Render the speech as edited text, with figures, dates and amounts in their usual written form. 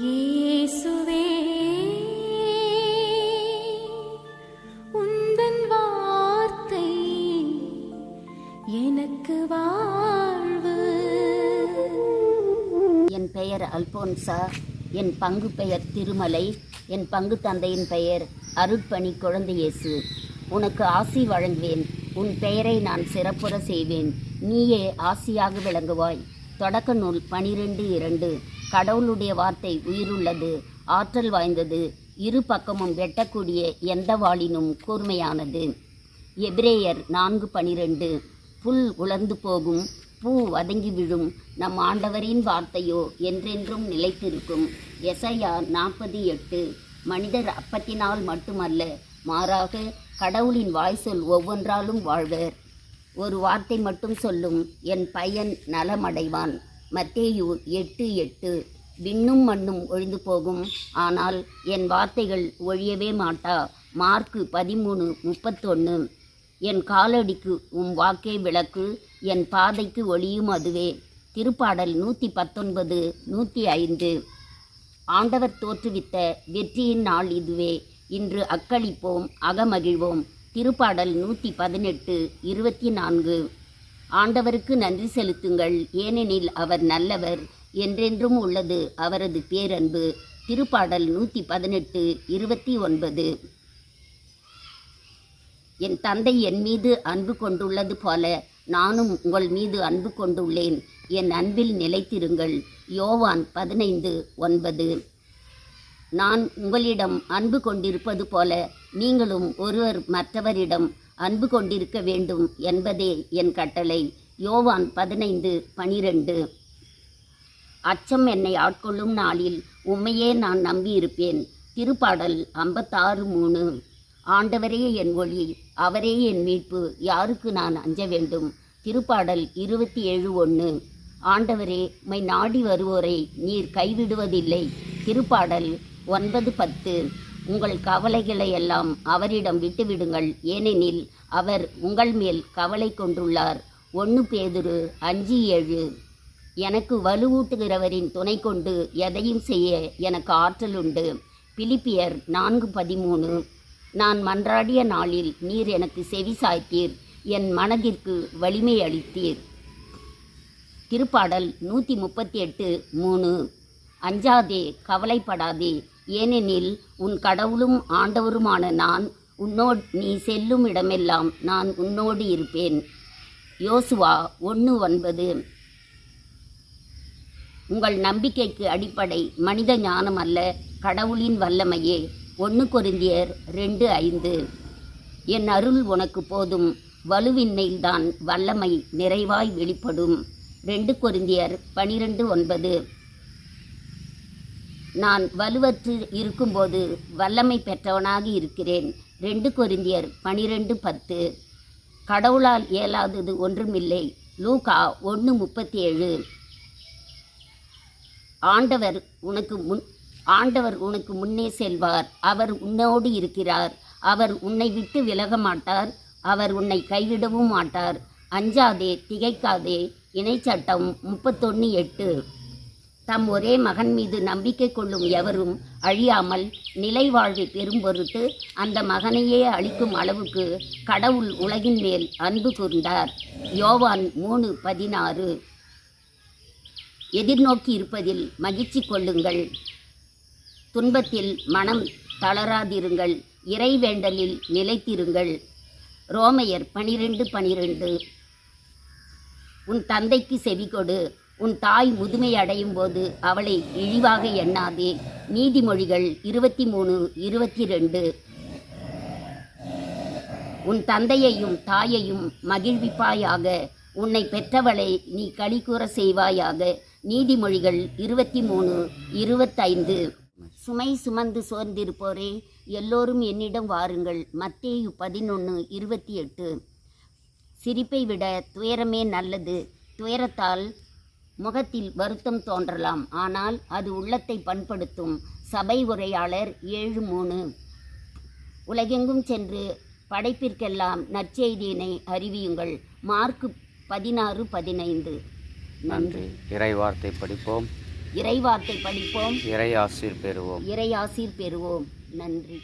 இயேசுவே உந்தன் வார்த்தை எனக்கு வாழ்வு. என் பெயர் அல்போன்சா. என் பங்கு பெயர் திருமலை. என் பங்கு தந்தையின் பெயர் அருட்பணி குழந்தை இயேசு. உனக்கு ஆசி வழங்குவேன். உன் பெயரை நான் சிறப்புற செய்வேன். நீயே ஆசியாக விளங்குவாய். தொடக்க நூல் 12:2. கடவுளுடைய வார்த்தை உயிருள்ளது, ஆற்றல் வாய்ந்தது, இரு பக்கமும் வெட்டக்கூடிய எந்த வாளினும் கூர்மையானது. எபிரேயர் 4:12. புல் உலர்ந்து போகும், பூ வதங்கி விழும், நம் ஆண்டவரின் வார்த்தையோ என்றென்றும் நிலைத்திருக்கும். எசையா 40:8. மனிதர் அப்பத்தினால் மட்டுமல்ல, மாறாக கடவுளின் வாய்ச்சொல் ஒவ்வொன்றாலும் வாழ்வர். ஒரு வார்த்தை மட்டும் சொல்லும், என் பையன் நலமடைவான். மத்தேயு 8:8. விண்ணும் மண்ணும் ஒழிந்து போகும், ஆனால் என் வார்த்தைகள் ஒழியவே மாட்டா. மார்க்கு 13:31. என் காலடிக்கு உம் வாக்கே விளக்கு, என் பாதைக்கு ஒளியும் அதுவே. திருப்பாடல் 119:105. ஆண்டவர் தோற்றுவித்த வெற்றியின் நாள் இதுவே. இன்று அக்களிப்போம், அகமகிழ்வோம். திருப்பாடல் 118:24. ஆண்டவருக்கு நன்றி செலுத்துங்கள், ஏனெனில் அவர் நல்லவர், என்றென்றும் உள்ளது அவரது பேரன்பு. திருப்பாடல் 118:29. என் தந்தை என் மீது அன்பு கொண்டுள்ளது போல நானும் உங்கள் மீது அன்பு கொண்டுள்ளேன். என் அன்பில் நிலைத்திருங்கள். யோவான் 15:9. நான் உங்களிடம் அன்பு கொண்டிருப்பது போல நீங்களும் ஒருவர் மற்றவரிடம் அன்பு கொண்டிருக்க வேண்டும் என்பதே என் கட்டளை. யோவான் 15:12. அச்சம் என்னை ஆட்கொள்ளும் நாளில் உம்மையே நான் நம்பியிருப்பேன். திருப்பாடல் 56:3. ஆண்டவரே என் ஒளி, அவரே என் மீட்பு, யாருக்கு நான் அஞ்ச வேண்டும். திருப்பாடல் 27:1. ஆண்டவரே, உம்மை நாடி வருவோரை நீர் கைவிடுவதில்லை. திருப்பாடல் 9:10. உங்கள் கவலைகளை எல்லாம் அவரிடம் விட்டுவிடுங்கள், ஏனெனில் அவர் உங்கள் மேல் கவலை கொண்டுள்ளார். 1 பேதுரு 5:7. எனக்கு வலுவூட்டுகிறவரின் துணை கொண்டு எதையும் செய்ய எனக்கு ஆற்றல் உண்டு. பிலிப்பியர் 4:13. நான் மன்றாடிய நாளில் நீர் எனக்கு செவி சாய்த்தீர், என் மனதிற்கு வலிமை அளித்தீர். திருப்பாடல் 138:3. அஞ்சாதே, கவலைப்படாதே, ஏனெனில் உன் கடவுளும் ஆண்டவருமான நான் நீ செல்லும் இடமெல்லாம் நான் உன்னோடு இருப்பேன். யோசுவா 1:9. உங்கள் நம்பிக்கைக்கு அடிப்படை மனித ஞானம் அல்ல, கடவுளின் வல்லமையே. 1 கொரிந்தியர் 2:5. என் அருள் உனக்கு போதும், வலுவின்மையில்தான் வல்லமை நிறைவாய் வெளிப்படும். 2 கொரிந்தியர் 12:9. நான் வலுவற்று இருக்கும்போது வல்லமை பெற்றவனாக இருக்கிறேன். 2 கொரிந்தியர் 12:10. கடவுளால் இயலாதது ஒன்றுமில்லை. லூக்கா 1:37. ஆண்டவர் உனக்கு முன்னே செல்வார். அவர் உன்னோடு இருக்கிறார். அவர் உன்னை விட்டு விலக மாட்டார். அவர் உன்னை கைவிடவும் மாட்டார். அஞ்சாதே, திகைக்காதே. இணைச்சட்டம் 31:8. தம் ஒரே மகன் மீது நம்பிக்கை கொள்ளும் எவரும் அழியாமல் நிலை வாழ்வை பெறும் பொருட்டு அந்த மகனையே அளிக்கும் அளவுக்கு கடவுள் உலகின் மேல் அன்பு கூர்ந்தார். யோவான் 3:16. எதிர்நோக்கி இருப்பதில் மகிழ்ச்சி கொள்ளுங்கள், துன்பத்தில் மனம் தளராதிருங்கள், இறைவேண்டலில் நிலைத்திருங்கள். ரோமையர் 12:12. உன் தந்தைக்கு செவிகொடு, உன் தாய் முதுமை அடையும் போது அவளை இழிவாக எண்ணாதே. நீதிமொழிகள் 23:22. உன் தந்தையையும் தாயையும் மகிழ்விப்பாயாக, உன்னை பெற்றவளை நீ களி கூற செய்வாயாக. நீதிமொழிகள் 23:25. சுமை சுமந்து சோர்ந்திருப்போரே, எல்லோரும் என்னிடம் வாருங்கள். மத்தேயு 11:28. சிரிப்பை விட துயரமே நல்லது. துயரத்தால் முகத்தில் வருத்தம் தோன்றலாம், ஆனால் அது உள்ளத்தை பண்படுத்தும். சபை உரையாளர் 7:3. உலகெங்கும் சென்று படைப்பிற்கெல்லாம் நற்செய்தியினை அறிவியுங்கள். மார்க்கு 16:15. நன்றி. இறை வார்த்தை படிப்போம். இறைவார்த்தை படிப்போம், இறை ஆசீர் பெறுவோம். இறை ஆசீர் பெறுவோம். நன்றி.